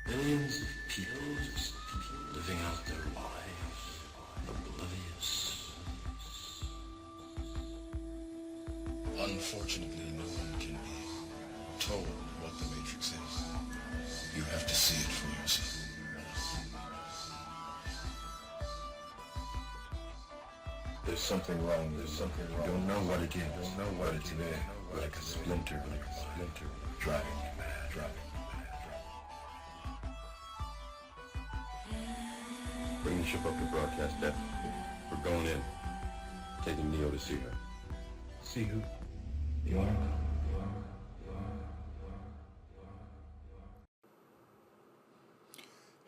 Millions of people just living out their lives, oblivious. Unfortunately, no one can be told what the Matrix is. You have to see it for yourself. There's something wrong. There's something wrong. You don't know what it is. You don't know what it's there. Like a splinter, driving you mad, driving you mad. Bring the ship up to broadcast depth. We're going in. Taking Neo to see her. See who? You are.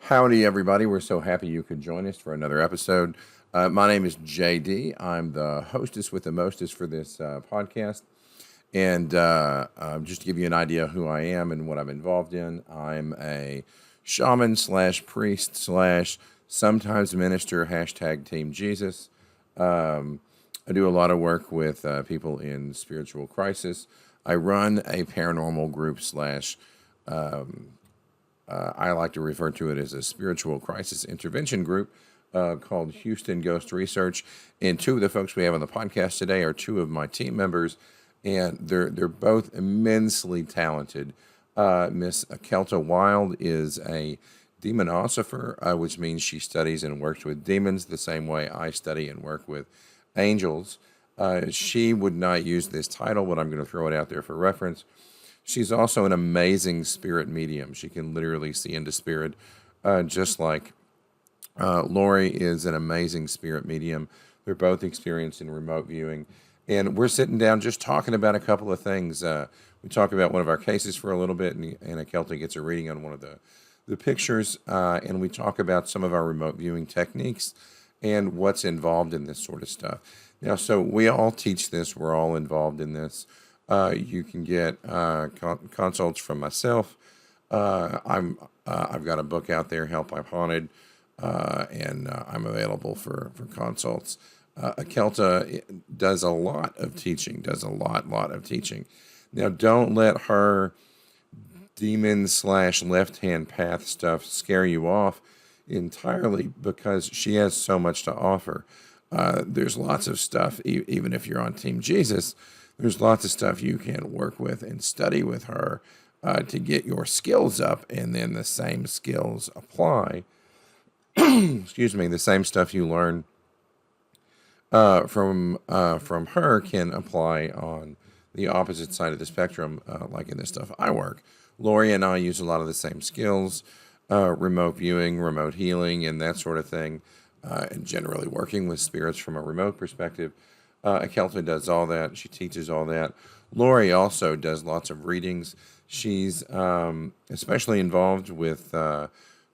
Howdy, everybody. We're so happy you could join us for another episode. My name is JD. I'm the hostess with the mostest for this podcast. And just to give you an idea who I am and what I'm involved in, I'm a shaman slash priest slash sometimes minister, hashtag Team Jesus. I do a lot of work with people in spiritual crisis. I run a paranormal group slash I like to refer to it as a spiritual crisis intervention group called Houston Ghost Research. And two of the folks we have on the podcast today are two of my team members, and they're both immensely talented. Miss Akelta Wild is a demonosopher, which means she studies and works with demons the same way I study and work with angels. She would not use this title, but I'm going to throw it out there for reference. She's also an amazing spirit medium. She can literally see into spirit, just like Lori is an amazing spirit medium. They're both experienced in remote viewing. And we're sitting down just talking about a couple of things. We talk about one of our cases for a little bit, and Akelta gets a reading on one of the pictures. And we talk about some of our remote viewing techniques and what's involved in this sort of stuff. Now, so we all teach this. We're all involved in this. You can get consults from myself. I've got a book out there, Help I'm Haunted, and I'm available for consults. Akelta does a lot of teaching, does a lot of teaching. Now, don't let her demon slash left hand path stuff scare you off entirely, because she has so much to offer. There's lots of stuff, even if you're on Team Jesus. There's lots of stuff you can work with and study with her to get your skills up, and then the same skills apply. Excuse me, the same stuff you learn from her can apply on the opposite side of the spectrum, like in the stuff I work. Lori and I use a lot of the same skills, remote viewing, remote healing, and that sort of thing, and generally working with spirits from a remote perspective. Akelta does all that. She teaches all that. Lori also does lots of readings. She's especially involved with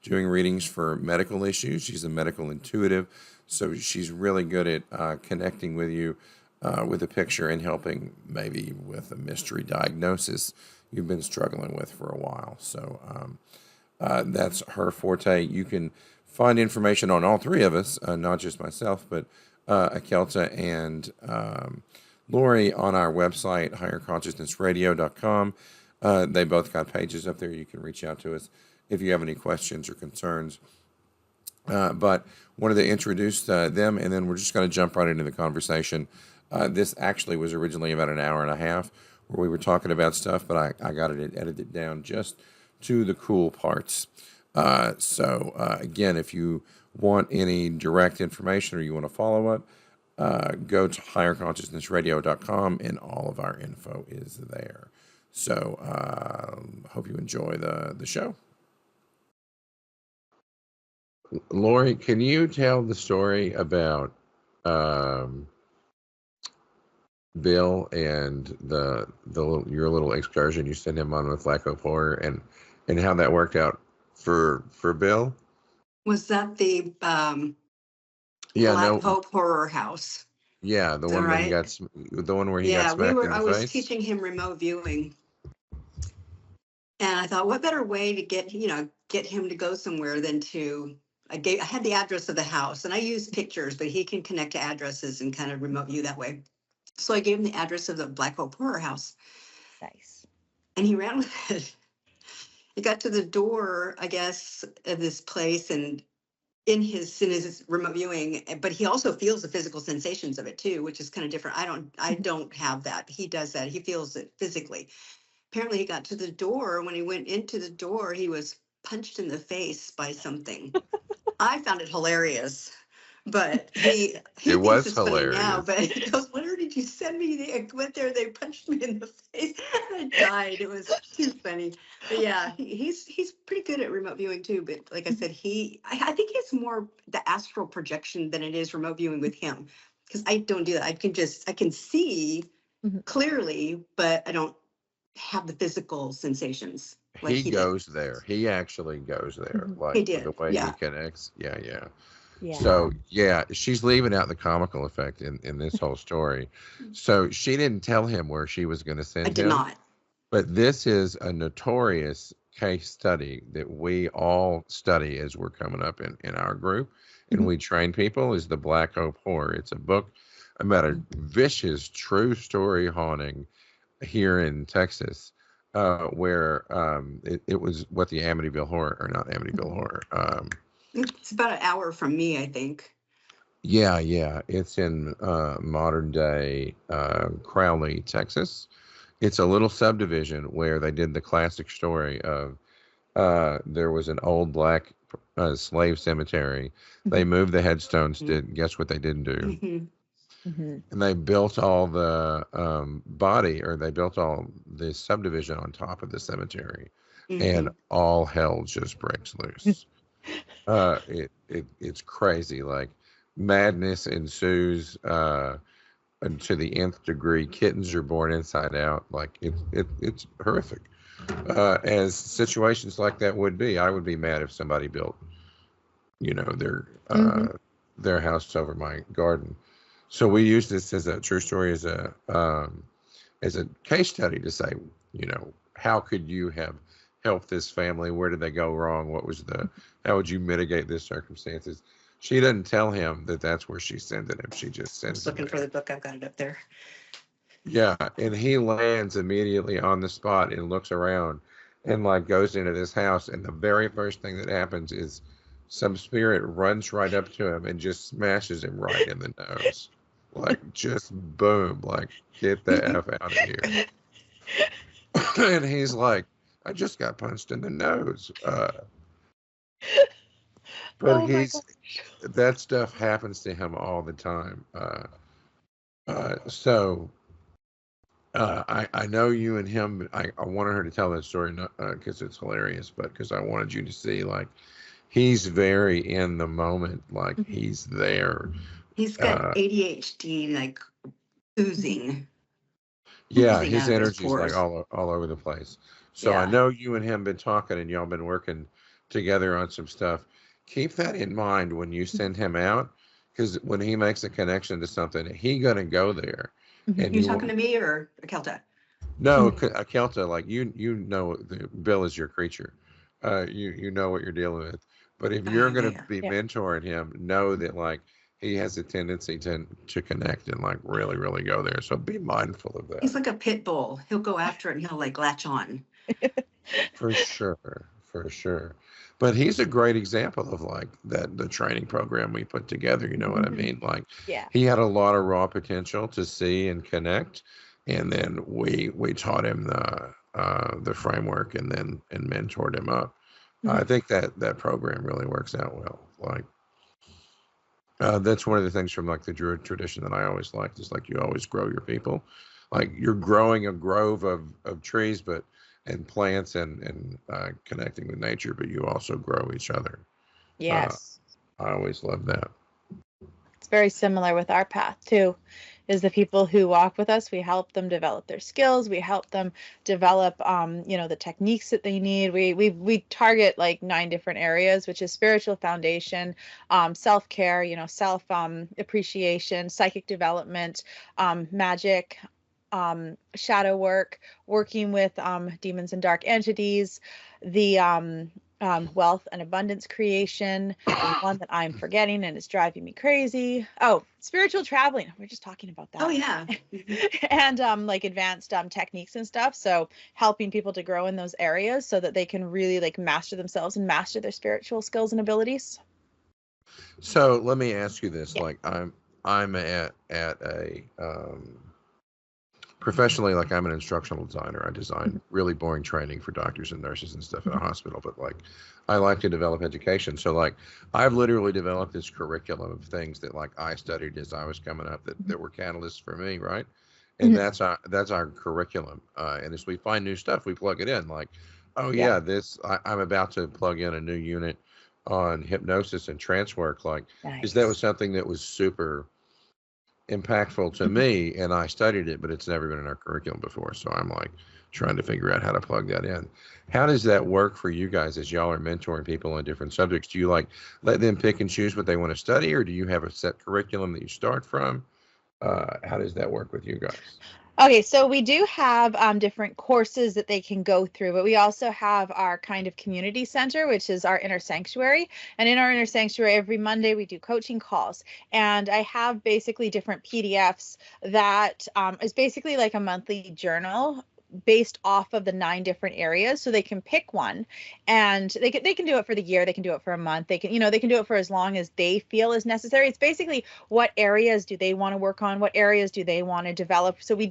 doing readings for medical issues. She's a medical intuitive, so she's really good at connecting with you with a picture and helping maybe with a mystery diagnosis you've been struggling with for a while. So that's her forte. You can find information on all three of us, not just myself, but Akelta and Lori on our website, higherconsciousnessradio.com. They both got pages up there. You can reach out to us if you have any questions or concerns. But wanted to introduce them, and then we're just going to jump right into the conversation. This actually was originally about an hour and a half where we were talking about stuff, but I got it edited down just to the cool parts. So again, if you want any direct information or you want to follow up, go to higherconsciousnessradio.com, and all of our info is there. So hope you enjoy the show. Lori, can you tell the story about Bill and your little excursion you sent him on with Black Hope Horror, and how that worked out for Bill? Was that the Black Hope Horror House? Yeah, the one where he got smacked in the I was face? teaching him remote viewing, and I thought, what better way to get him to go somewhere than to I had the address of the house, and I used pictures, but he can connect to addresses and kind of remote view that way. So I gave him the address of the Black Hope Horror House. Nice. And he ran with it. he got to the door, I guess, of this place, and in his remote viewing, but he also feels the physical sensations of it too, which is kind of different. I don't have that. He does that. He feels it physically. Apparently he got to the door. When he went into the door, he was punched in the face by something. I found it hilarious. But he It thinks was it's funny now, hilarious. but he goes, where did you send me? I went there, they punched me in the face. I died. It was too funny. But yeah, he's pretty good at remote viewing too. But like I said, I think it's more the astral projection than it is remote viewing with him. Because I don't do that. I can see Mhm. clearly, but I don't have the physical sensations like He he did. goes there. He actually goes there. Mhm. Like He with the did, way he yeah. connects. Yeah, yeah. Yeah. So yeah, she's leaving out the comical effect in this whole story. So she didn't tell him where she was going to I send did him. not. But this is a notorious case study that we all study as we're coming up in our group, and we train people, is the Black Hope Horror. It's a book about a vicious true story haunting here in Texas, where it was what the Amityville Horror, or not Amityville Horror. It's about an hour from me, I think. Yeah, yeah. It's in modern day Crowley, Texas. It's a little subdivision where they did the classic story of there was an old black slave cemetery. They moved the headstones. Did guess what they didn't do? Mhm. Mhm. And they built all the body, or they built all the subdivision on top of the cemetery, and Mhm. all hell just breaks loose. It's crazy. Like madness ensues and to the nth degree. Kittens are born inside out. Like it's horrific. As situations like that would be, I would be mad if somebody built, Mhm. their house over my garden. So we use this as a true story, as a case study to say, how could you have helped this family? Where did they go wrong? How would you mitigate this circumstances? She doesn't tell him that that's where she's sending him. She just I'm sends just him looking for there. the book. I've got it up there. Yeah, and he lands immediately on the spot and looks around and like goes into this house, and the very first thing that happens is some spirit runs right up to him and just smashes him right in the nose. Like just boom, like get the F out of here. And he's like, I just got punched in the nose. But Oh my gosh. that stuff happens to him all the time. So I know you and him. I wanted her to tell that story not because it's hilarious, but because I wanted you to see like he's very in the moment, like he's there. He's got ADHD, like oozing, Yeah, oozing his out of his energy's like pores. all over the place. So I Yeah. know you and him been talking, and y'all been working together on some stuff. Keep that in mind when you send him out, because when he makes a connection to something, he gonna go there, and You you talking want to me or Kelta? no a Kelta, like the Bill is your creature. You know what you're dealing with. But if you're Yeah, gonna yeah. be Yeah. mentoring him, know that like he has a tendency to connect and like really really go there. So be mindful of that. He's like a pit bull. He'll go after it and he'll like latch on. For sure, for sure. But he's a great example of like that the training program we put together, you know what I mean? Like Yeah. he had a lot of raw potential to see and connect, and then we taught him the framework and mentored him up. I think that program really works out well. Like that's one of the things from like the Druid tradition that I always liked is like you always grow your people. Like you're growing a grove of trees, but and plants and connecting with nature, but you also grow each other. Yes. I always love that. It's very similar with our path too. Is the people who walk with us, we help them develop their skills, we help them develop the techniques that they need. We target like 9 different areas, which is spiritual foundation, self-care, self appreciation, psychic development, magic, shadow work, working with demons and dark entities, the wealth and abundance creation. There's one that I'm forgetting and it's driving me crazy. Oh, spiritual traveling. We're just talking about that. Oh yeah. And like advanced techniques and stuff. So helping people to grow in those areas so that they can really like master themselves and master their spiritual skills and abilities. So let me ask you this: Yeah. like, I'm at a professionally, like I'm an instructional designer. I design really boring training for doctors and nurses and stuff in a hospital, but like I like to develop education. So like I've literally developed this curriculum of things that like I studied as I was coming up that were catalysts for me, right? And Mhm. that's our curriculum. And as we find new stuff, we plug it in. Like, oh Yeah. yeah, I'm about to plug in a new unit on hypnosis and trance work. Like, because that was Nice. something that was super impactful to me, and I studied it, but it's never been in our curriculum before. So I'm like trying to figure out how to plug that in. How does that work for you guys as y'all are mentoring people on different subjects? Do you like let them pick and choose what they want to study, or do you have a set curriculum that you start from? How does that work with you guys? Okay, so we do have different courses that they can go through, but we also have our kind of community center, which is our inner sanctuary. And in our inner sanctuary, every Monday we do coaching calls. And I have basically different PDFs that is basically like a monthly journal based off of the 9 different areas, so they can pick one and they can do it for the year, they can do it for a month, they can, you know, they can do it for as long as they feel is necessary. It's basically what areas do they want to work on, what areas do they want to develop. So we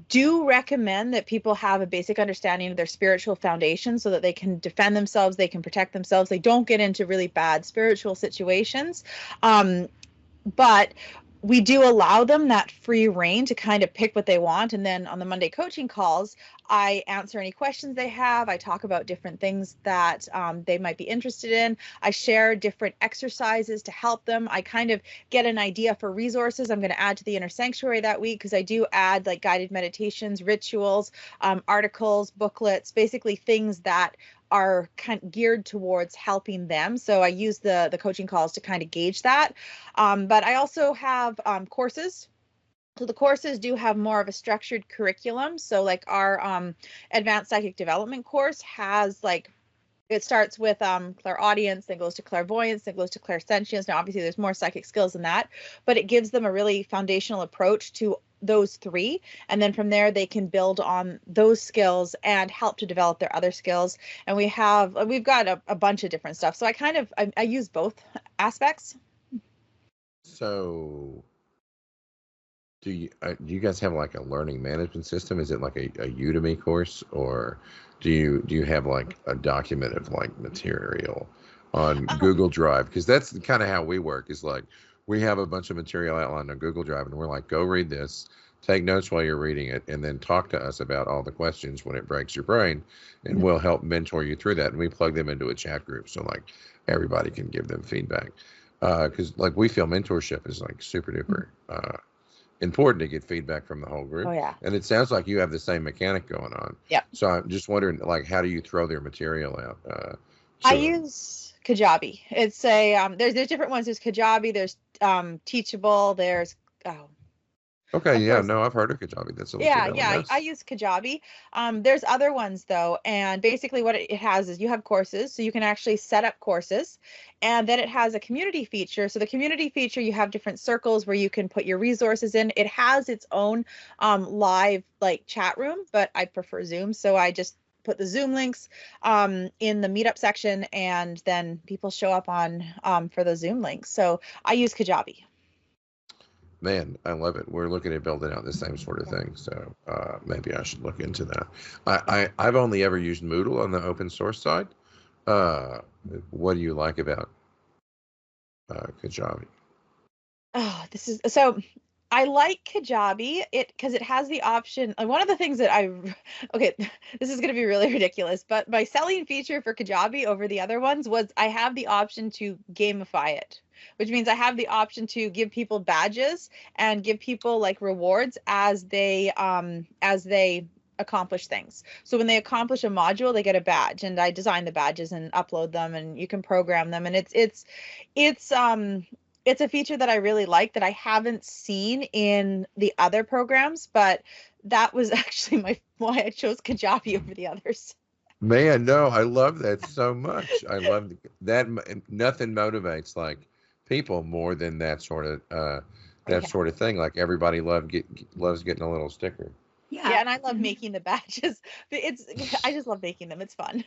do recommend that people have a basic understanding of their spiritual foundation so that they can defend themselves, they can protect themselves, they don't get into really bad spiritual situations. But we do allow them that free reign to kind of pick what they want. And then on the Monday coaching calls, I answer any questions they have. I talk about different things that they might be interested in. I share different exercises to help them. I kind of get an idea for resources I'm going to add to the inner sanctuary that week, because I do add like guided meditations, rituals, articles, booklets, basically things that are kind of geared towards helping them. So I use the coaching calls to kind of gauge that. But I also have courses. So the courses do have more of a structured curriculum. So like our advanced psychic development course has like, it starts with clairaudience, then goes to clairvoyance, then goes to clairsentience. Now, obviously, there's more psychic skills than that, but it gives them a really foundational approach to those 3. And then from there, they can build on those skills and help to develop their other skills. And we've got a bunch of different stuff. So I use both aspects. So do you guys have like a learning management system? Is it like a Udemy course, or do you have like a document of like material on Google Drive? Because that's kind of how we work. Is like we have a bunch of material outlined on Google Drive, and we're like, go read this, take notes while you're reading it, and then talk to us about all the questions when it breaks your brain, and we'll help mentor you through that. And we plug them into a chat group, so like everybody can give them feedback. Because like we feel mentorship is like super duper important to get feedback from the whole Oh group. yeah. And it sounds like you have the same mechanic going on. Yep. So I'm just wondering, like, how do you throw their material out? I So, use Kajabi. It's a there's different ones. There's Kajabi, there's Teachable, there's okay, of yeah, course. no, I've heard of Kajabi. That's a legit Yeah, I LMS. use Kajabi. There's other ones though, and basically what it has is you have courses, so you can actually set up courses, and then it has a community feature. So the community feature, you have different circles where you can put your resources in. It has its own live like chat room, but I prefer Zoom, so I just put the Zoom links in the meetup section, and then people show up on for the Zoom links. So I use Kajabi. Man, I love it. We're looking at building out the same sort of thing. So maybe I should look into that. I've only ever used Moodle on the open source side. Uh, what do you like about Kajabi? Oh, this is so. I like Kajabi because it has the option. One of the things that okay, this is going to be really ridiculous, but my selling feature for Kajabi over the other ones was I have the option to gamify it, which means I have the option to give people badges and give people like rewards as they accomplish things. So when they accomplish a module, they get a badge, and I design the badges and upload them, and you can program them, and it's a feature that I really like that I haven't seen in the other programs, but that was actually why I chose Kajabi over the others. Man, no, I love that so much. I love that. Nothing motivates like people more than that Yeah. sort of thing. Like everybody loves getting a little sticker. Yeah, Yeah. and I love making the badges. But I just love making them. It's fun.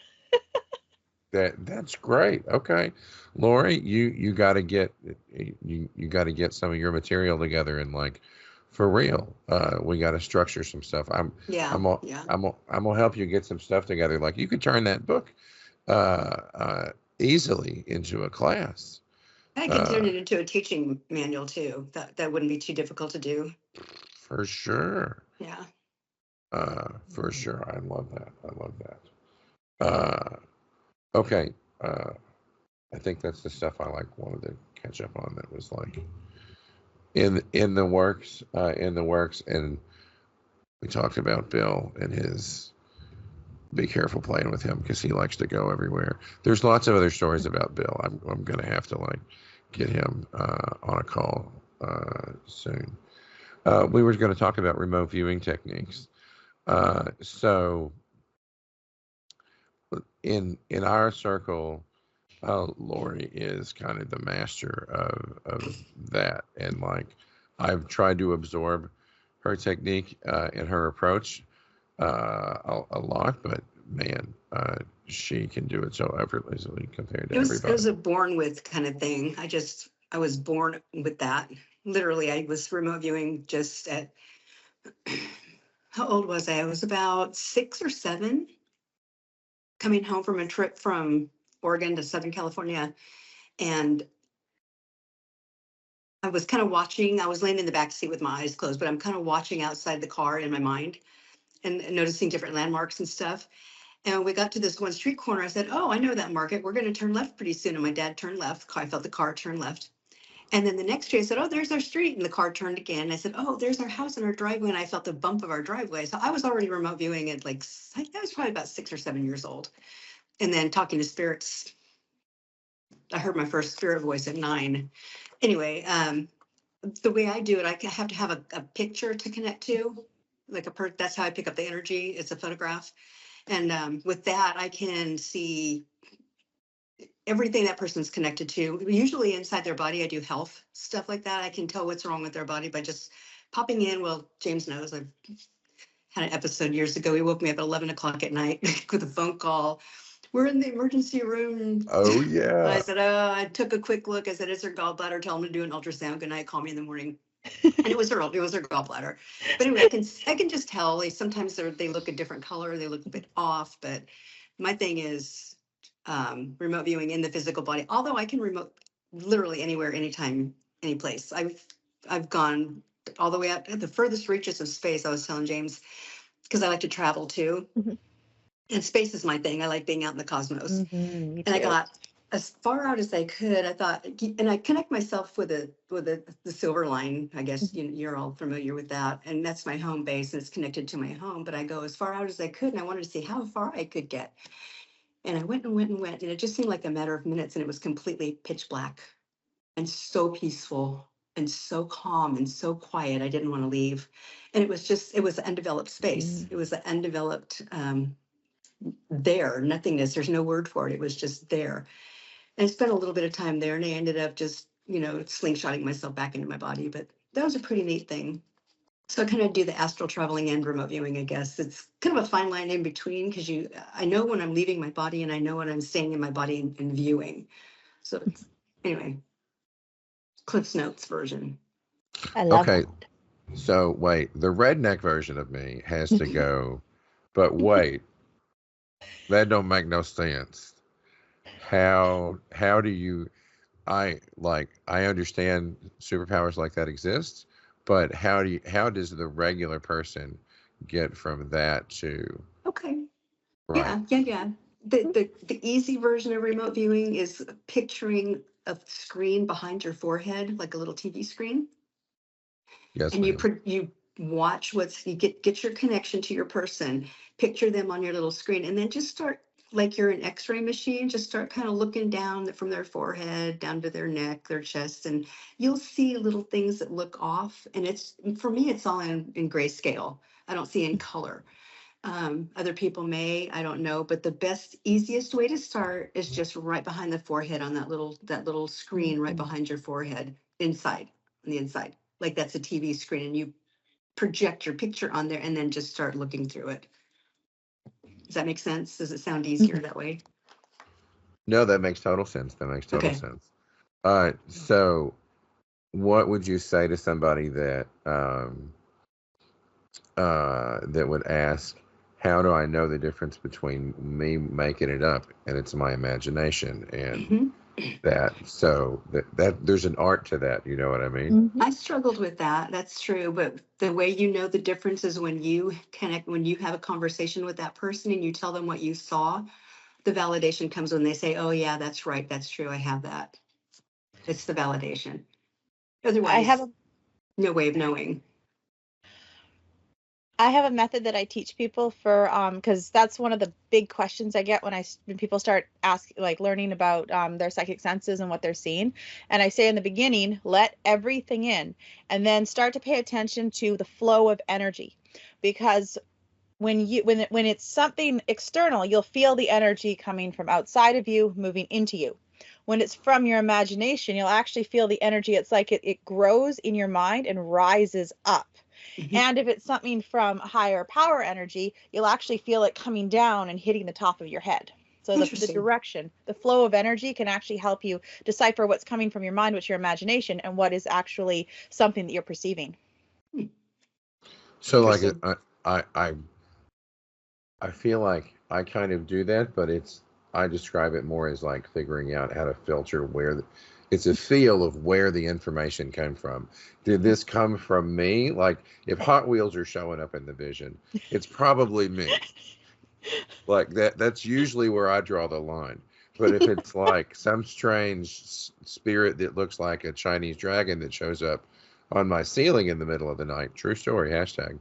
That's great. Okay, Lori, you got to get you got to get some of your material together and like for real. We got to structure some stuff. Yeah. I'm gonna, Yeah. I'm gonna help you get some stuff together. Like you could turn that book easily into a class. I can turn Uh, it into a teaching manual too. That wouldn't be too difficult to do. for sure. Yeah. For sure. I love that. I love that. Okay. I think that's the stuff I like wanted to catch up on. That was like in the works, and we talked about Bill and his. Be careful playing with him because he likes to go everywhere. There's lots of other stories about Bill. I'm gonna have to like get him on a call soon. We were going to talk about remote viewing techniques. So in our circle, Lori is kind of the master of that, and like I've tried to absorb her technique and her approach a lot, but man, she can do it so effortlessly compared to It everybody. was a born with kind of thing. I was born with that. Literally, I was remote viewing just at, how old was I? I was about 6 or 7, coming home from a trip from Oregon to Southern California. And I was kind of watching, I was laying in the back seat with my eyes closed, but I'm kind of watching outside the car in my mind and noticing different landmarks and stuff. And when we got to this one street corner, I said, oh, I know that market. We're going to turn left pretty soon. And my dad turned left. I felt the car turn left. And then the next street, I said, oh, there's our street. And the car turned again. I said, oh, there's our house and our driveway. And I felt the bump of our driveway. So I was already remote viewing it. Like, I was probably about 6 or 7 years old. And then talking to spirits. I heard my first spirit voice at 9. Anyway, the way I do it, I have to have a picture to connect to. Like that's how I pick up the energy. It's a photograph. And with that, I can see everything that person's connected to. Usually inside their body, I do health stuff like that. I can tell what's wrong with their body by just popping in. Well, James knows I've had an episode years ago. He woke me up at 11 o'clock at night with a phone call. We're in the emergency room. Oh I yeah. said, oh, I took a quick look. I said, it's her gallbladder. Tell him to do an ultrasound. Good night. Call me in the morning. And it was her gallbladder. But anyway, I can just tell. Sometimes they look a different color. They look a bit off. But my thing is remote viewing in the physical body. Although I can remote literally anywhere, anytime, any place. I've gone all the way out at the furthest reaches of space. I was telling James because I like to travel too. Mhm. And space is my thing. I like being out in the cosmos. Me And I too. got as far out as I could. I thought, and I connect myself with the silver line. I guess you're all familiar with that. And that's my home base, and it's connected to my home. But I go as far out as I could, and I wanted to see how far I could get. And I went and went and went, and it just seemed like a matter of minutes, and it was completely pitch black and so peaceful and so calm and so quiet. I didn't want to leave. And it was undeveloped space. It was an undeveloped there, nothingness. There's no word for it. It was just there. And I spent a little bit of time there, and I ended up just, slingshotting myself back into my body. But that was a pretty neat thing. So I kind of do the astral traveling and remote viewing, I guess. It's kind of a fine line in between because I know when I'm leaving my body and I know when I'm staying in my body and viewing. So anyway, Cliff's Notes version. I love Okay. that. So wait, the redneck version of me has to go, but wait, that don't make no sense. How do you? I understand superpowers like that exist, but how does the regular person get from that to Okay. right? Yeah. The easy version of remote viewing is picturing a screen behind your forehead, like a little TV screen. Yes, And ma'am. you watch you get your connection to your person, picture them on your little screen, and then just start like you're an x-ray machine, just start kind of looking down from their forehead down to their neck, their chest, and you'll see little things that look off. And for me, it's all in grayscale. I don't see in color. Other people may, I don't know, but the best, easiest way to start is just right behind the forehead on that little screen right behind your forehead, inside, on the inside. Like that's a TV screen, and you project your picture on there and then just start looking through it. Does that make sense? Does it sound easier that way? No, that makes total sense. That makes total Okay. sense. So what would you say to somebody that that would ask, how do I know the difference between me making it up and it's my imagination and Mhm. that there's an art to that, you know what I mean? I struggled with that. That's true. But the way you know the difference is when you connect, when you have a conversation with that person and you tell them what you saw, the validation comes when they say, oh, yeah, that's right. That's true. I have that. It's the validation. I have Otherwise, a no way of knowing. I have a method that I teach people for because that's one of the big questions I get when people start asking, like, learning about their psychic senses and what they're seeing. And I say in the beginning, let everything in, and then start to pay attention to the flow of energy, because when it's something external, you'll feel the energy coming from outside of you moving into you. When it's from your imagination, you'll actually feel the energy. It's like it grows in your mind and rises up. Mhm. And if it's something from higher power energy, you'll actually feel it coming down and hitting the top of your head. So the Interesting. direction, the flow of energy can actually help you decipher what's coming from your mind, what's your imagination, and what is actually something that you're perceiving. So like Interesting. I feel like I kind of do that, but I describe it more as like figuring out how to filter it's a feel of where the information came from. Did this come from me? Like if Hot Wheels are showing up in the vision, it's probably me. Like that's usually where I draw the line. But if it's like some strange spirit that looks like a Chinese dragon that shows up on my ceiling in the middle of the night, true story, hashtag,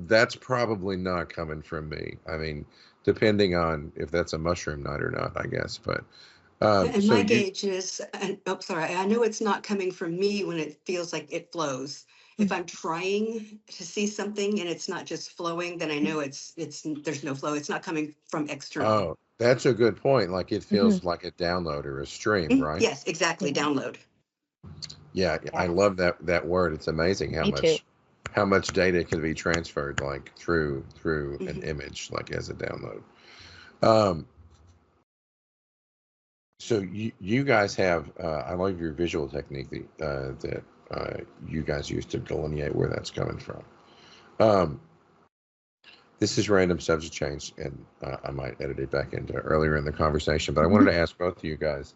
that's probably not coming from me. I mean, depending on if that's a mushroom night or not, I guess. But And so my you, gauge is, oh, sorry, I know it's not coming from me when it feels like it flows. If I'm trying to see something and it's not just flowing, then I know there's no flow. It's not coming from external. oh, that's a good point. Like it Mhm. feels like a download or a stream, right? Yes, exactly. Mhm. Download. Yeah, I Yeah, love that word. It's amazing me too. how much data can be transferred like through an Mhm. image like as a download. Um, so you guys have I love your visual technique that you guys use to delineate where that's coming from. Um, this is random subject change, and I might edit it back into earlier in the conversation. But I wanted to ask both of you guys,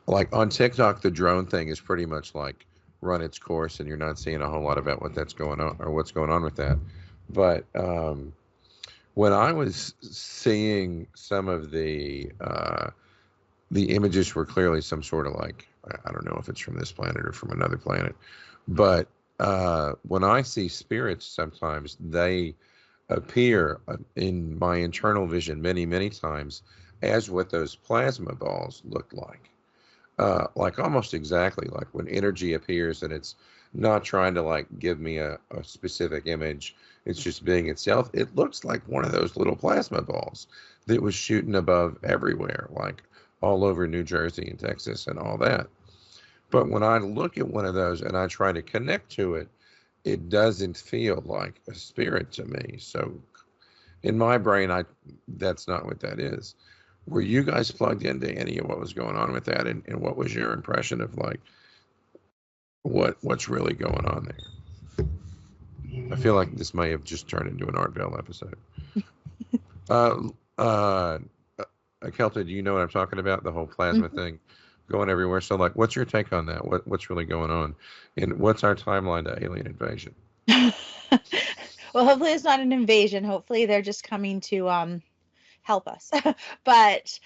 like on TikTok, the drone thing is pretty much like run its course, and you're not seeing a whole lot about what that's going on or what's going on with that. But when I was seeing some of the images were clearly some sort of like I don't know if it's from this planet or from another planet, but when I see spirits, sometimes they appear in my internal vision many times as what those plasma balls look like almost exactly like when energy appears and it's not trying to like give me a specific image, it's just being itself. It looks like one of those little plasma balls that was shooting above everywhere, like all over New Jersey and Texas and all that. But when I look at one of those and I try to connect to it, it doesn't feel like a spirit to me. So in my brain, that's not what that is. Were you guys plugged into any of what was going on with that, and what was your impression of like what's really going on there? I feel like this may have just turned into an Art Bell episode. Uh, uh, Kelta, do you know what I'm talking about? The whole plasma Mhm. thing going everywhere. So, like, what's your take on that? What's really going on, and what's our timeline to alien invasion? Well, hopefully it's not an invasion. Hopefully they're just coming to help us. But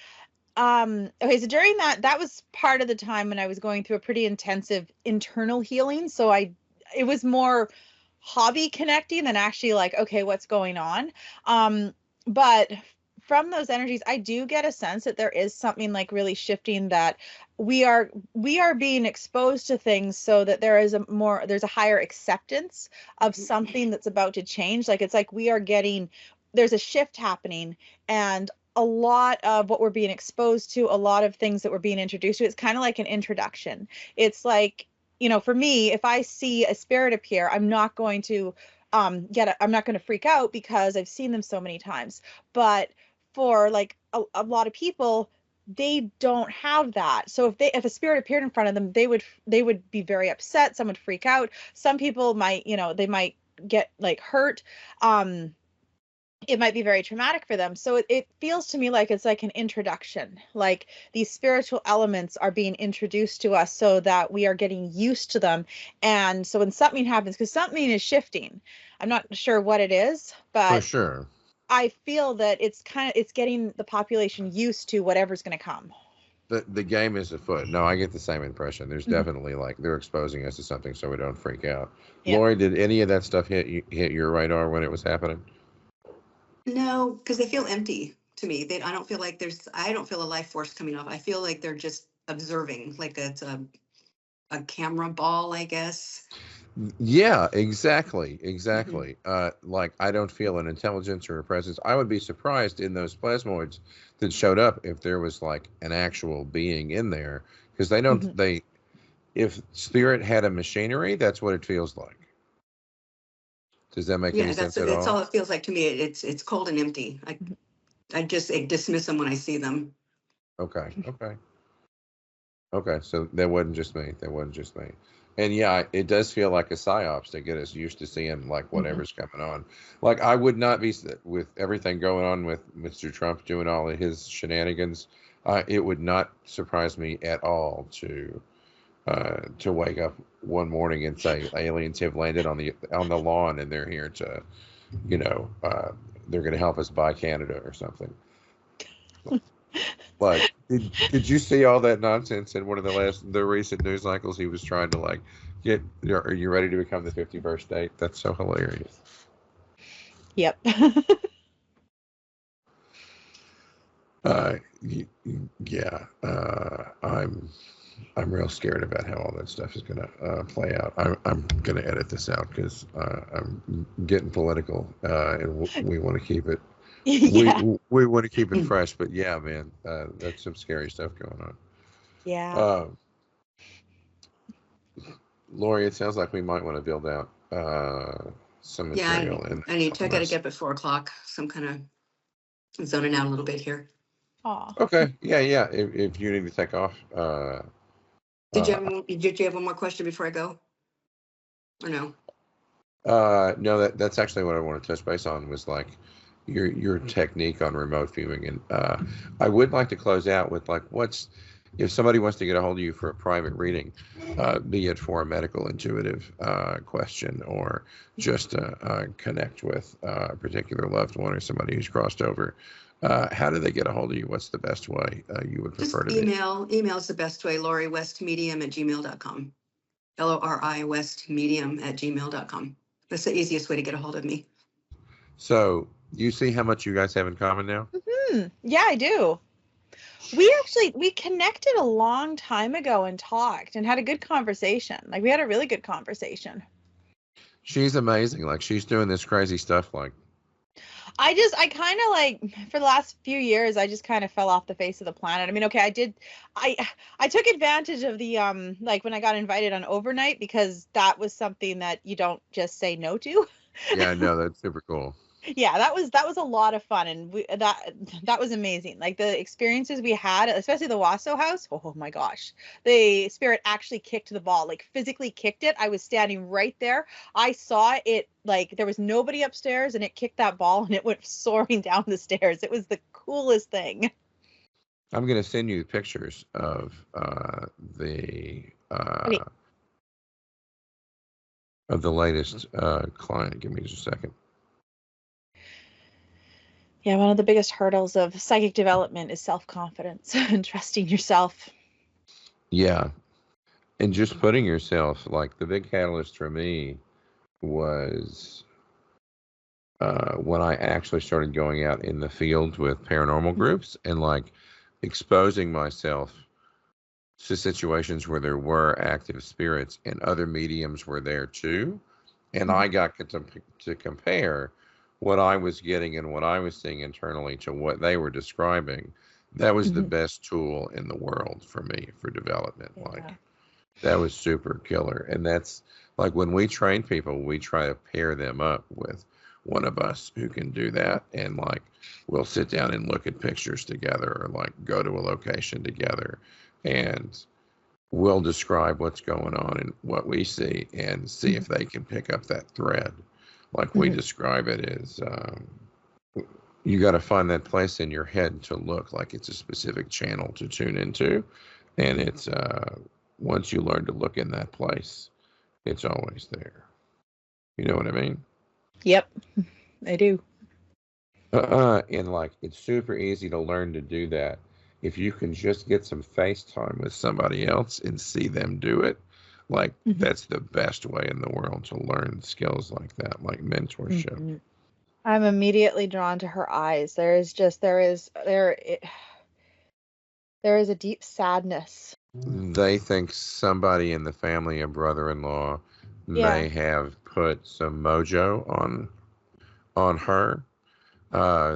okay, so during that was part of the time when I was going through a pretty intensive internal healing. So it was more hobby connecting than actually like, okay, what's going on? But from those energies, I do get a sense that there is something like really shifting, that we are being exposed to things so that there's a higher acceptance of something that's about to change. Like it's like there's a shift happening, and a lot of what we're being exposed to, a lot of things that we're being introduced to, it's kind of like an introduction. It's like, for me, if I see a spirit appear, I'm not going to I'm not going to freak out because I've seen them so many times. But for like a lot of people, they don't have that. So if a spirit appeared in front of them, they would be very upset. Some would freak out. Some people might, they might get like hurt. It might be very traumatic for them. So it feels to me like it's like an introduction, like these spiritual elements are being introduced to us so that we are getting used to them. And so when something happens, because something is shifting, I'm not sure what it is, For but sure. I feel that it's getting the population used to whatever's going to come. The game is afoot. No, I get the same impression. There's definitely like they're exposing us to something so we don't freak out. Yeah. Lori, did any of that stuff hit your radar when it was happening? No, because they feel empty to me. I don't feel like I don't feel a life force coming off. I feel like they're just observing, like it's a camera ball, I guess. Yeah, exactly. Like I don't feel an intelligence or a presence. I would be surprised in those plasmoids that showed up if there was like an actual being in there, because they don't. If spirit had a machinery, that's what it feels like. Does that make any sense at all? That's all it feels like to me. It's cold and empty. I just dismiss them when I see them. Okay. So that wasn't just me. And yeah, it does feel like a psyops to get us used to seeing like whatever's coming on. Like I would not be, with everything going on with Mr. Trump doing all of his shenanigans. It would not surprise me at all to wake up one morning and say aliens have landed on the lawn and they're here to, they're going to help us buy Canada or something. Like, did you see all that nonsense in one of the recent news cycles? He was trying to like are you ready to become the 51st state? That's so hilarious. Yep. Yeah. I'm real scared about how all that stuff is going to play out. I'm going to edit this out because I'm getting political, and we want to keep it. Yeah. We want to keep it fresh, but yeah, man, that's some scary stuff going on. Yeah. Lori, it sounds like we might want to build out some material. I need to. I got to get up at 4:00, so I'm kind of zoning out a little bit here. Aw. Okay. Yeah. If you need to take off. Did you have one more question before I go? Or no? No, that's actually what I want to touch base on, was like your technique on remote viewing. And I would like to close out with like, if somebody wants to get a hold of you for a private reading, be it for a medical intuitive question or just connect with a particular loved one or somebody who's crossed over, how do they get a hold of you? What's the best way you would prefer to email. Email is the best way. LoriWestMedium@gmail.com. LoriWestMedium@gmail.com. That's the easiest way to get a hold of me. So you see how much you guys have in common now? Yeah, I do. We connected a long time ago and talked and had a good conversation. Like we had a really good conversation. She's amazing. Like she's doing this crazy stuff. Like I kind of like, for the last few years, I just kind of fell off the face of the planet. I mean, okay, I took advantage of the, like when I got invited on overnight, because that was something that you don't just say no to. Yeah, no, that's super cool. Yeah, that was a lot of fun, and that was amazing. Like the experiences we had, especially the Wasso house. Oh my gosh, the spirit actually kicked the ball, like physically kicked it. I was standing right there. I saw it, like there was nobody upstairs, and it kicked that ball, and it went soaring down the stairs. It was the coolest thing. I'm gonna send you pictures of the latest client. Give me just a second. Yeah, one of the biggest hurdles of psychic development is self-confidence and trusting yourself. Yeah. And just putting yourself, like the big catalyst for me was when I actually started going out in the field with paranormal groups and like exposing myself to situations where there were active spirits and other mediums were there too. And I got to compare what I was getting and what I was seeing internally to what they were describing. That was the best tool in the world for me for development. Like that was super killer. And that's like when we train people, we try to pair them up with one of us who can do that. And like we'll sit down and look at pictures together or like go to a location together and we'll describe what's going on and what we see and see if they can pick up that thread. Like we describe it as you got to find that place in your head to look like it's a specific channel to tune into. And it's once you learn to look in that place, it's always there. You know what I mean? Yep, I do. And like it's super easy to learn to do that if you can just get some FaceTime with somebody else and see them do it. Like that's the best way in the world to learn skills like that, like mentorship. I'm immediately drawn to her eyes. There is a deep sadness. They think somebody in the family, a brother-in-law, may have put some mojo on her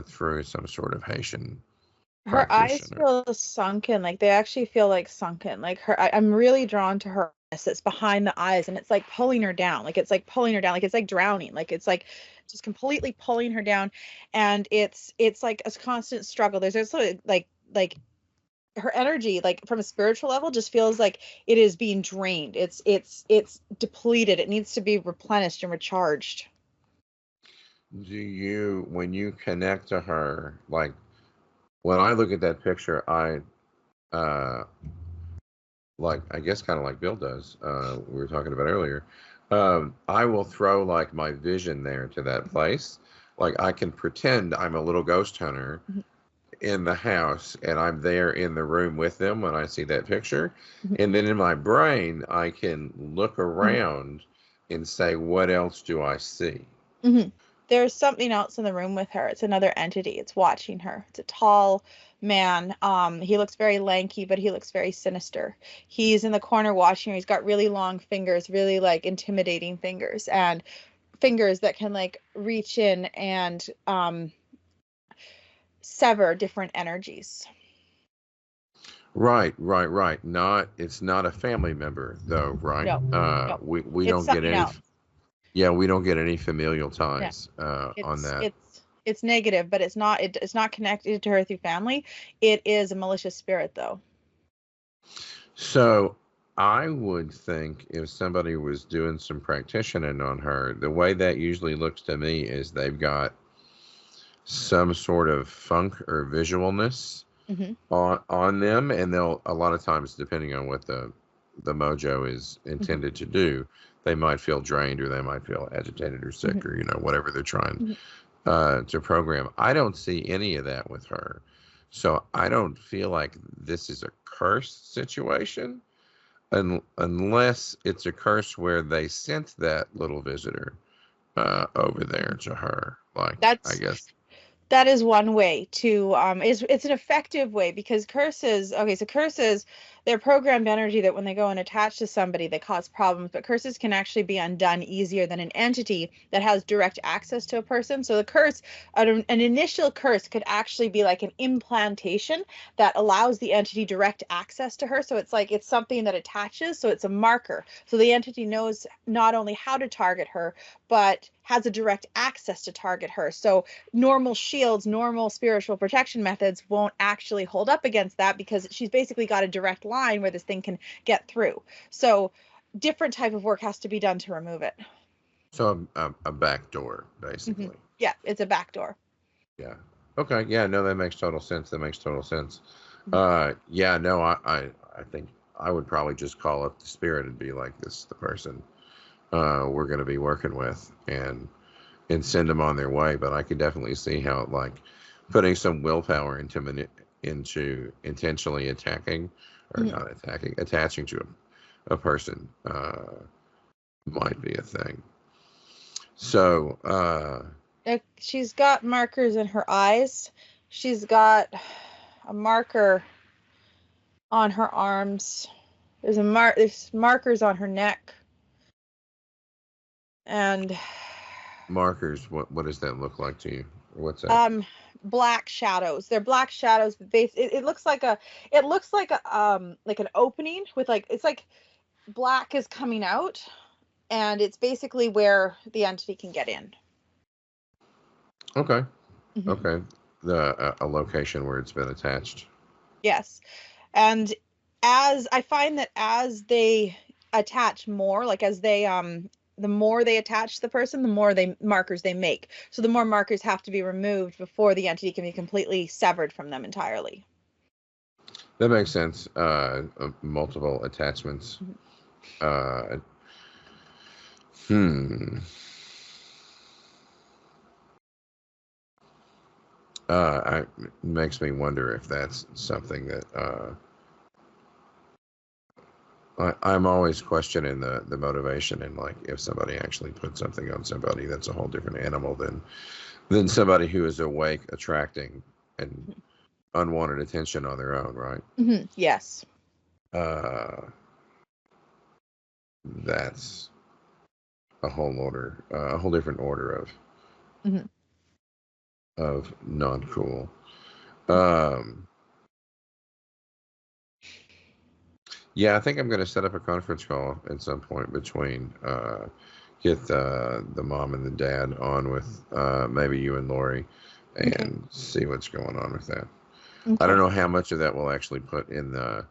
through some sort of Haitian. Her eyes feel sunken, like they actually feel like sunken. Like I'm really drawn to her. That's behind the eyes, and it's like pulling her down. Like it's like pulling her down. Like it's like drowning. Like it's like just completely pulling her down, and it's like a constant struggle. There's also like her energy, like from a spiritual level, just feels like it is being drained. It's depleted. It needs to be replenished and recharged. Do you, when you connect to her, like when I look at that picture, I like, I guess kind of like Bill does, we were talking about earlier, I will throw like my vision there to that place. Like I can pretend I'm a little ghost hunter in the house and I'm there in the room with them when I see that picture. And then in my brain, I can look around and say, what else do I see? There's something else in the room with her. It's another entity. It's watching her. It's a tall man. He looks very lanky, but he looks very sinister. He's in the corner watching her. He's got really long fingers, really like intimidating fingers, and fingers that can like reach in and sever different energies. Right. It's not a family member though, right? No. We don't get any. Else. Yeah, we don't get any familial ties on that. It's negative, but it's not connected to her through family. It is a malicious spirit, though. So I would think if somebody was doing some practicing on her, the way that usually looks to me is they've got some sort of funk or visualness on them, and they'll a lot of times, depending on what the mojo is intended to do, they might feel drained or they might feel agitated or sick or, you know, whatever they're trying to program. I don't see any of that with her. So I don't feel like this is a curse situation unless it's a curse where they sent that little visitor over there to her. Like, I guess. That is one way to, it's an effective way because curses, they're programmed energy that when they go and attach to somebody, they cause problems, but curses can actually be undone easier than an entity that has direct access to a person. So the curse, an initial curse could actually be like an implantation that allows the entity direct access to her. So it's like, it's something that attaches. So it's a marker. So the entity knows not only how to target her, but has a direct access to target her. So normal shields, normal spiritual protection methods won't actually hold up against that because she's basically got a direct line where this thing can get through. So different type of work has to be done to remove it. So a back door, basically. Yeah, it's a back door. Yeah. Okay. Yeah, no, that makes total sense. Yeah, no, I think I would probably just call up the spirit and be like, this is the person we're going to be working with and send them on their way. But I could definitely see how like putting some willpower into intentionally attacking or not attacking, attaching to a person might be a thing. So She's got markers in her eyes. She's got a marker on her arms. There's markers on her neck. And Markers. What does that look like to you? What's that? black shadows. They're black shadows. It looks like like an opening with like, it's like black is coming out, and it's basically where the entity can get in. Okay. Mhm. Okay. A location where it's been attached. Yes. And as I find that as they attach more, like as they the more they attach the person, the more markers they make. So the more markers have to be removed before the entity can be completely severed from them entirely. That makes sense. Multiple attachments. Mhm. Hmm. It makes me wonder if that's something that I'm always questioning the motivation, and like if somebody actually put something on somebody, that's a whole different animal than somebody who is awake, attracting and unwanted attention on their own, right? Mm-hmm. Yes. That's a whole different order Mm-hmm. of non-cool. Yeah, I think I'm going to set up a conference call at some point between get the mom and the dad on with maybe you and Lori, and Okay. see what's going on with that. Okay. I don't know how much of that we'll actually put in the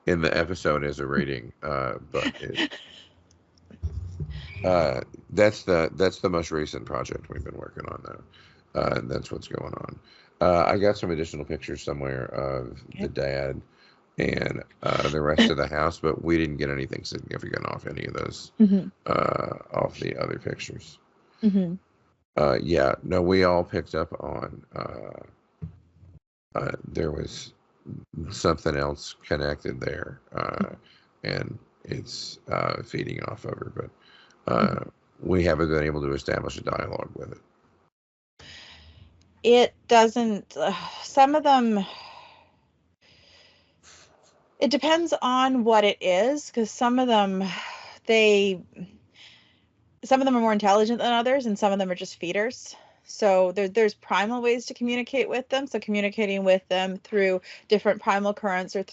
episode as a reading, but that's the most recent project we've been working on though. And that's what's going on. I got some additional pictures somewhere of the dad and the rest of the house, but we didn't get anything significant off any of those Mm-hmm. off the other pictures. Mm-hmm. Yeah, no, we all picked up on there was something else connected there, and it's feeding off of her, but we haven't been able to establish a dialogue with it. It doesn't. Some of them. It depends on what it is, because some of them are more intelligent than others, and some of them are just feeders. So there's primal ways to communicate with them. So communicating with them through different primal currents, or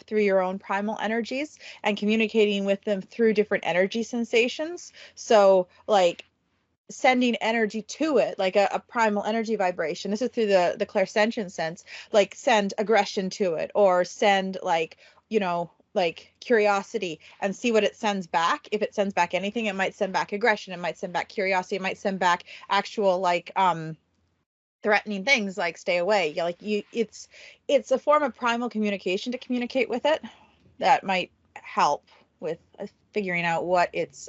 through your own primal energies, and communicating with them through different energy sensations. So like sending energy to it, like a primal energy vibration. This is through the clairsentient sense, like send aggression to it, or send like, like curiosity, and see what it sends back. If it sends back anything, it might send back aggression, it might send back curiosity, it might send back actual like threatening things like stay away. Yeah, like it's a form of primal communication to communicate with it that might help with figuring out what its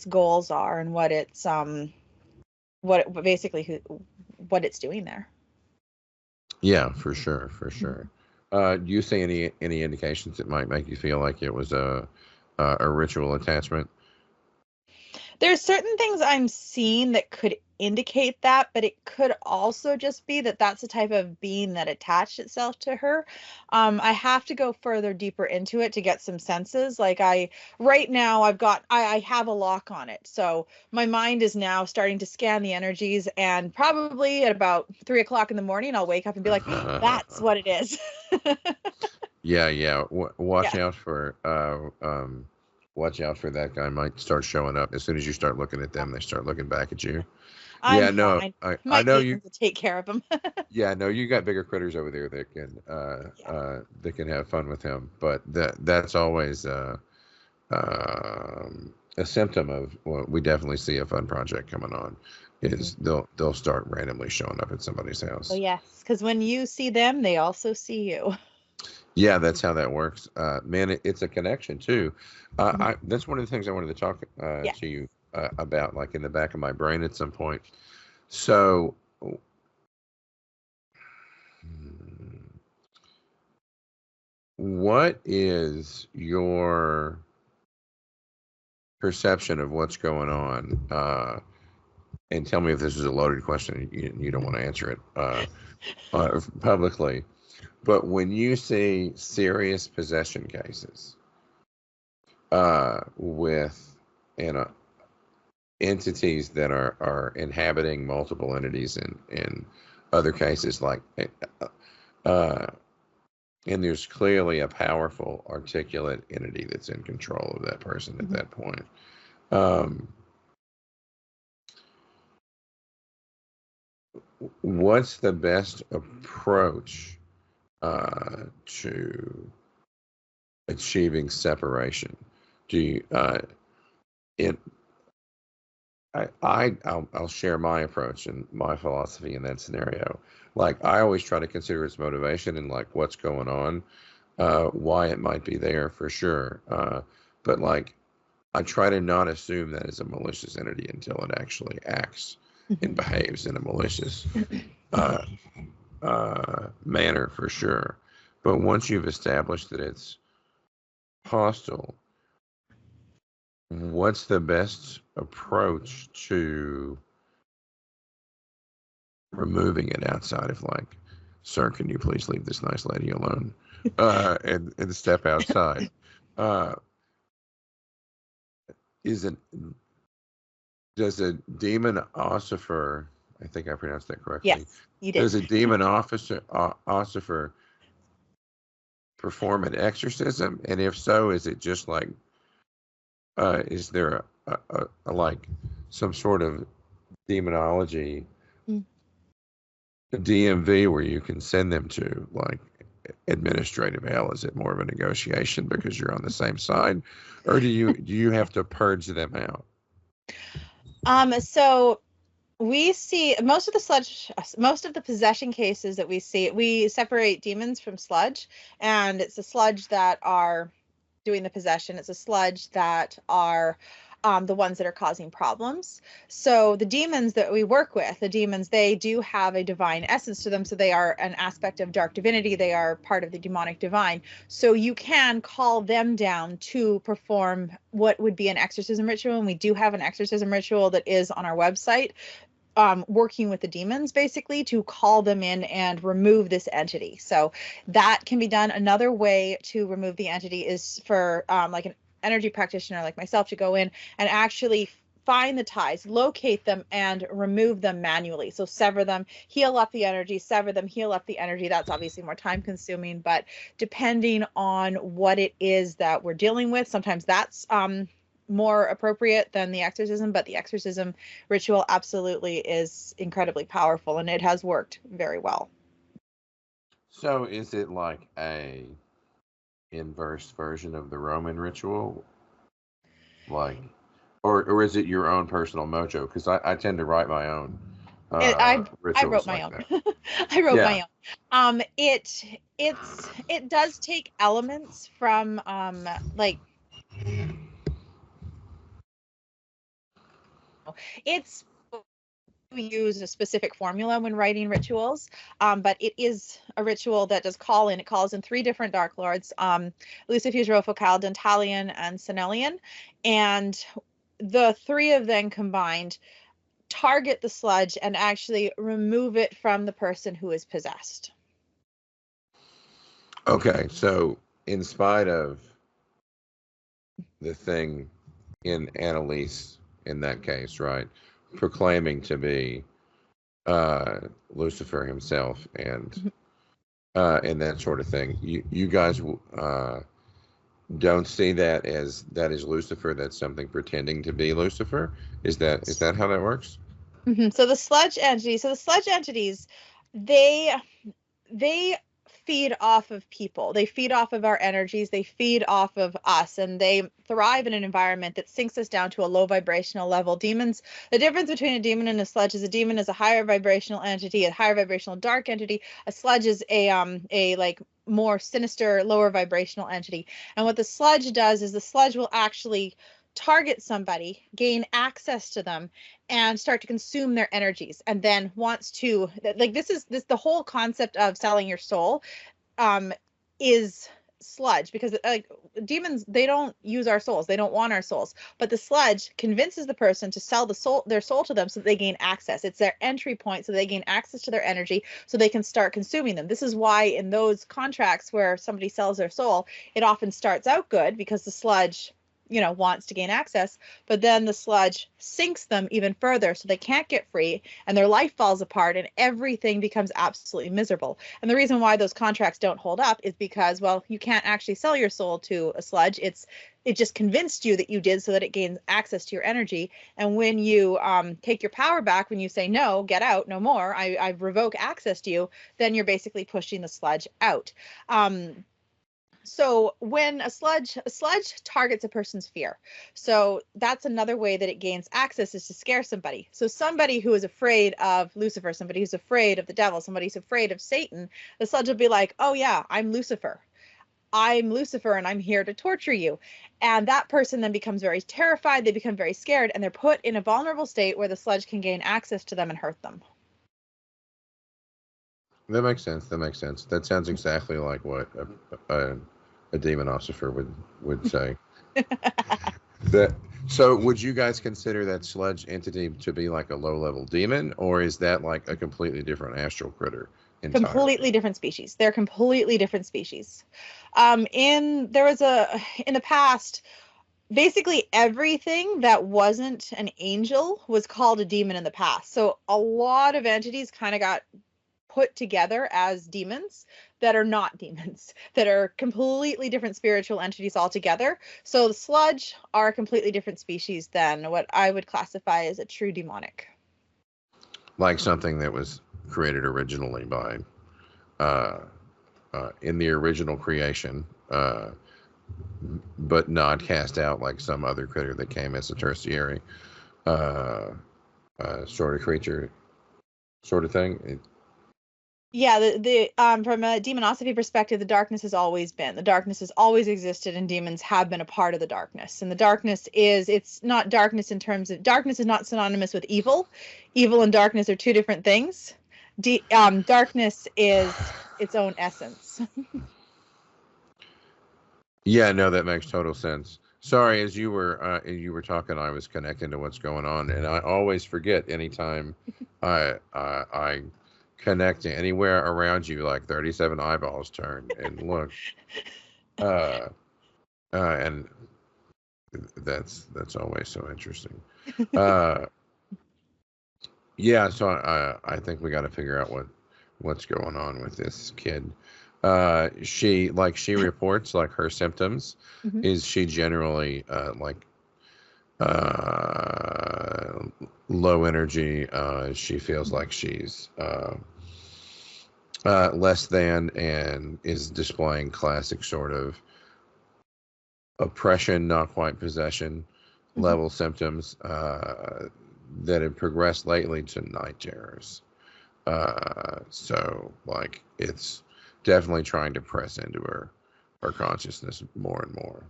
goals are, and what it's what it's doing there. Yeah, for sure, for sure. Do you see any indications that might make you feel like it was a ritual attachment? There's certain things I'm seeing that could indicate that, but it could also just be that that's the type of being that attached itself to her. I have to go further deeper into it to get some senses. Like right now I have a lock on it. So my mind is now starting to scan the energies, and probably at about 3 o'clock in the morning, I'll wake up and be like, oh, that's what it is. Yeah. Watch Yeah. out for watch out for that guy. Might start showing up as soon as you start looking at them. They start looking back at you. I'm Yeah, no, fine. I My know you. demons will take care of them. Yeah, no, you got bigger critters over there that can have fun with him. But that's always a symptom of, well, we definitely see a fun project coming on. Is they'll start randomly showing up at somebody's house. Oh yes, because when you see them, they also see you. Yeah, that's how that works. Man, it's a connection too. That's one of the things I wanted to talk Yeah. to you about, like in the back of my brain at some point. So, what is your perception of what's going on and tell me if this is a loaded question. You don't want to answer it publicly. But when you see serious possession cases with entities that are inhabiting multiple entities in other cases, like and there's clearly a powerful, articulate entity that's in control of that person at that point. What's the best approach to achieving separation? Do you I'll share my approach and my philosophy in that scenario. Like, I always try to consider its motivation and like what's going on, why it might be there for sure. But like, I try to not assume that it's a malicious entity until it actually acts and behaves in a malicious manner for sure. But once you've established that it's hostile, what's the best approach to removing it outside of like, sir, can you please leave this nice lady alone and step outside? Does a demon ossifer, I think I pronounced that correctly. Yes, you did. Does a demon ossifer perform an exorcism? And if so, is it just like, is there a like some sort of demonology, a DMV where you can send them to like administrative hell? Is it more of a negotiation because you're on the same side, or do you have to purge them out? So we see most of the possession cases that we see, we separate demons from sludge, and it's the sludge that are doing the possession. It's a sludge that are the ones that are causing problems. So the demons that we work with, they do have a divine essence to them. So they are an aspect of dark divinity. They are part of the demonic divine. So you can call them down to perform what would be an exorcism ritual. And we do have an exorcism ritual that is on our website, working with the demons basically to call them in and remove this entity. So that can be done. Another way to remove the entity is for like an energy practitioner like myself to go in and actually find the ties, locate them, and remove them manually. So sever them, heal up the energy, sever them, heal up the energy. That's obviously more time consuming, but depending on what it is that we're dealing with, sometimes that's more appropriate than the exorcism, but the exorcism ritual absolutely is incredibly powerful, and it has worked very well. So is it like a inverse version of the Roman ritual, like, or is it your own personal mojo? Because I tend to write my own. I wrote my own. I wrote my own. It does take elements from like, it's, we use a specific formula when writing rituals, but it is a ritual that does call in. It calls in 3 different Dark Lords, Lucifuge, Rofocale, Dantalion, and Senelian, and the 3 of them combined target the sludge and actually remove it from the person who is possessed. Okay, so in spite of the thing in Annalise, in that case, right, proclaiming to be Lucifer himself and that sort of thing, you guys don't see that as Lucifer. That's something pretending to be Lucifer. Is that how that works? So the sludge entities, they feed off of people. They feed off of our energies. They feed off of us, and they thrive in an environment that sinks us down to a low vibrational level. Demons, the difference between a demon and a sludge is a demon is a higher vibrational entity, a higher vibrational dark entity. A sludge is a like more sinister, lower vibrational entity. And what the sludge does is the sludge will actually target somebody, gain access to them, and start to consume their energies, and then wants to, like, this the whole concept of selling your soul is sludge, because like demons, they don't use our souls, they don't want our souls, but the sludge convinces the person to sell their soul to them so that they gain access. It's their entry point, so they gain access to their energy so they can start consuming them. This is why in those contracts where somebody sells their soul, it often starts out good because the sludge, you know, wants to gain access, but then the sludge sinks them even further so they can't get free and their life falls apart and everything becomes absolutely miserable. And the reason why those contracts don't hold up is because, well, you can't actually sell your soul to a sludge. It just convinced you that you did so that it gains access to your energy. And when you take your power back, when you say, no, get out, no more, I revoke access to you, then you're basically pushing the sludge out. So when a sludge targets a person's fear. So that's another way that it gains access, is to scare somebody. So somebody who is afraid of Lucifer, somebody who's afraid of the devil, somebody who's afraid of Satan, the sludge will be like, oh yeah, I'm Lucifer and I'm here to torture you. And that person then becomes very terrified, they become very scared, and they're put in a vulnerable state where the sludge can gain access to them and hurt them. That makes sense. That sounds exactly like what a demon ossifer would say. So would you guys consider that sludge entity to be like a low-level demon, or is that like a completely different astral critter entirely? Completely different species. They're completely different species. In the past, basically everything that wasn't an angel was called a demon in the past. So a lot of entities kind of got put together as demons that are not demons, that are completely different spiritual entities altogether. So the sludge are a completely different species than what I would classify as a true demonic. Like something that was created originally by, in the original creation, but not cast out like some other critter that came as a tertiary sort of creature, sort of thing. Yeah, the from a demonosophy perspective, the darkness has always existed, and demons have been a part of the darkness. And the darkness it's not darkness in terms of, darkness is not synonymous with evil. Evil and darkness are two different things. Darkness is its own essence. Yeah, no, that makes total sense. Sorry, as you were talking, I was connecting to what's going on, and I always forget anytime I connect to anywhere around you, like 37 eyeballs turn and look, and that's always so interesting. Yeah, so I think we got to figure out what's going on with this kid. She reports like her symptoms. Mhm. Is she generally low energy? She feels like she's less than, and is displaying classic sort of oppression, not quite possession level symptoms that have progressed lately to night terrors. So like it's definitely trying to press into her consciousness more and more.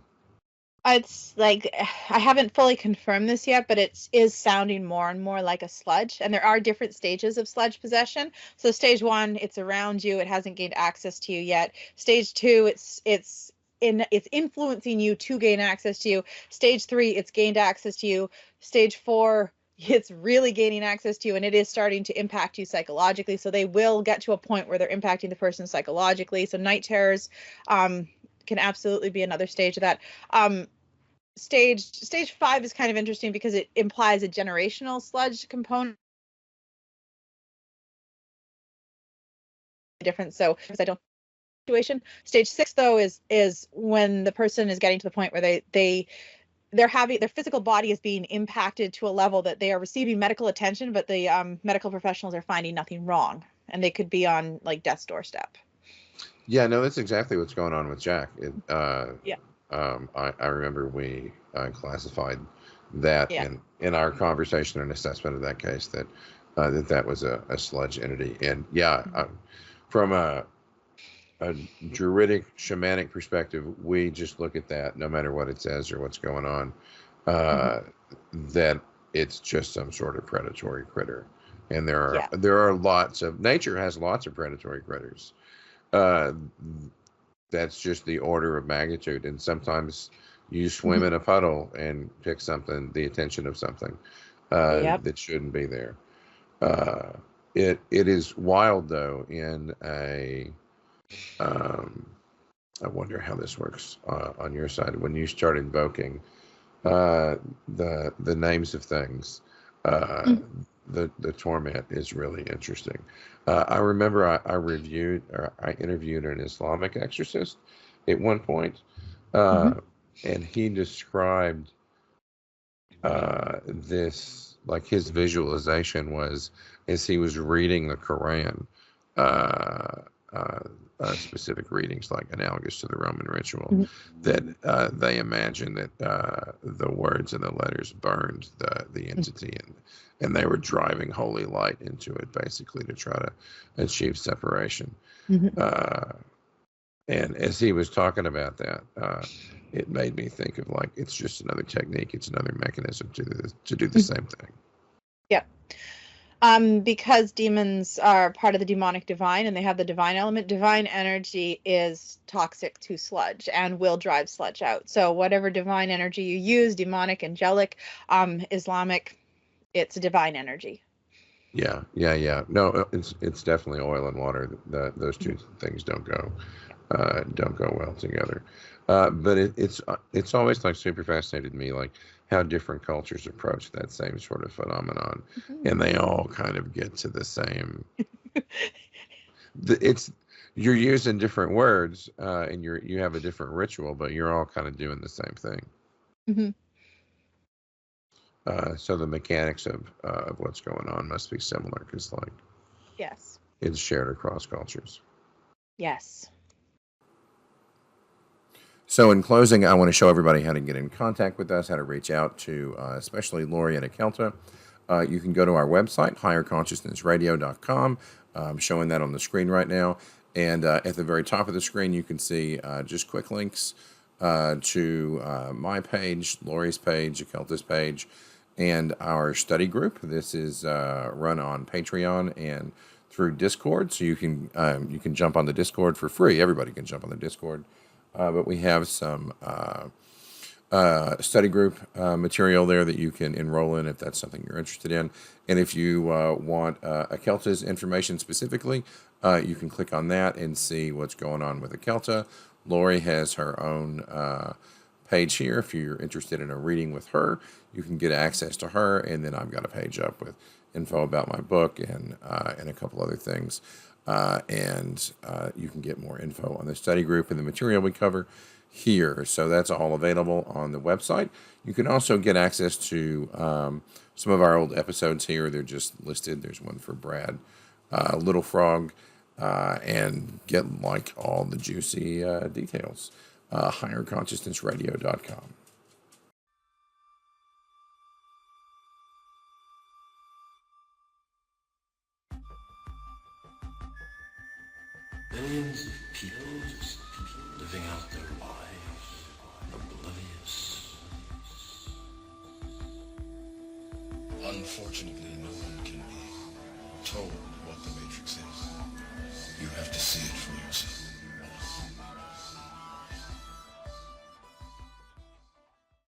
It's like, I haven't fully confirmed this yet, but it is sounding more and more like a sludge. And there are different stages of sludge possession. So stage 1, it's around you, it hasn't gained access to you yet. Stage 2, it's influencing you to gain access to you. Stage 3, it's gained access to you. Stage 4, it's really gaining access to you, and it is starting to impact you psychologically. So they will get to a point where they're impacting the person psychologically. So night terrors can absolutely be another stage of that. Stage 5 is kind of interesting because it implies a generational sludge component. Different. So because I don't situation. Stage 6 though is when the person is getting to the point where they're having, their physical body is being impacted to a level that they are receiving medical attention, but the medical professionals are finding nothing wrong, and they could be on like death's doorstep. Yeah, no, that's exactly what's going on with Jack. Yeah. I remember we classified that in our conversation and assessment of that case that was a sludge entity. And from a druidic shamanic perspective, we just look at that no matter what it says or what's going on, that it's just some sort of predatory critter. And there are lots of, nature has lots of predatory critters. that's just the order of magnitude. And sometimes you swim in a puddle and pick something, the attention of something Yep. that shouldn't be there. It is wild though. In a, I wonder how this works on your side when you start invoking the names of things. The torment is really interesting. I remember I reviewed or I interviewed an Islamic exorcist at one point, and he described this, like his visualization was as he was reading the Quran, specific readings like analogous to the Roman ritual, that they imagined that the words and the letters burned the entity, and they were driving holy light into it basically to try to achieve separation. And as he was talking about that, it made me think of like it's just another technique, it's another mechanism to do the same thing. Yeah. Because demons are part of the demonic divine and they have the divine element, divine energy is toxic to sludge and will drive sludge out. So whatever divine energy you use, demonic, angelic, Islamic, it's divine energy. Yeah. No, it's definitely oil and water. Those two things don't go well together. But it's always like super fascinated to me, like how different cultures approach that same sort of phenomenon, and they all kind of get to the same. You're using different words, and you have a different ritual, but you're all kind of doing the same thing. So the mechanics of what's going on must be similar, because like Yes. it's shared across cultures. Yes. So in closing, I want to show everybody how to get in contact with us, how to reach out to especially Lori and Akelta. You can go to our website, higherconsciousnessradio.com. I'm showing that on the screen right now. And at the very top of the screen, you can see just quick links to my page, Lori's page, Akelta's page, and our study group. This is run on Patreon and through Discord. So you can jump on the Discord for free. Everybody can jump on the Discord. But we have some study group material there that you can enroll in if that's something you're interested in. And if you want Akelta's information specifically, you can click on that and see what's going on with Akelta. Lori has her own page here. If you're interested in a reading with her, you can get access to her. And then I've got a page up with info about my book and a couple other things. And you can get more info on the study group and the material we cover here. So that's all available on the website. You can also get access to some of our old episodes here. They're just listed. There's one for Brad Little Frog, and get like all the juicy details. higherconsciousnessradio.com. Millions of people just living out their lives, oblivious. Unfortunately, no one can be told what the Matrix is. You have to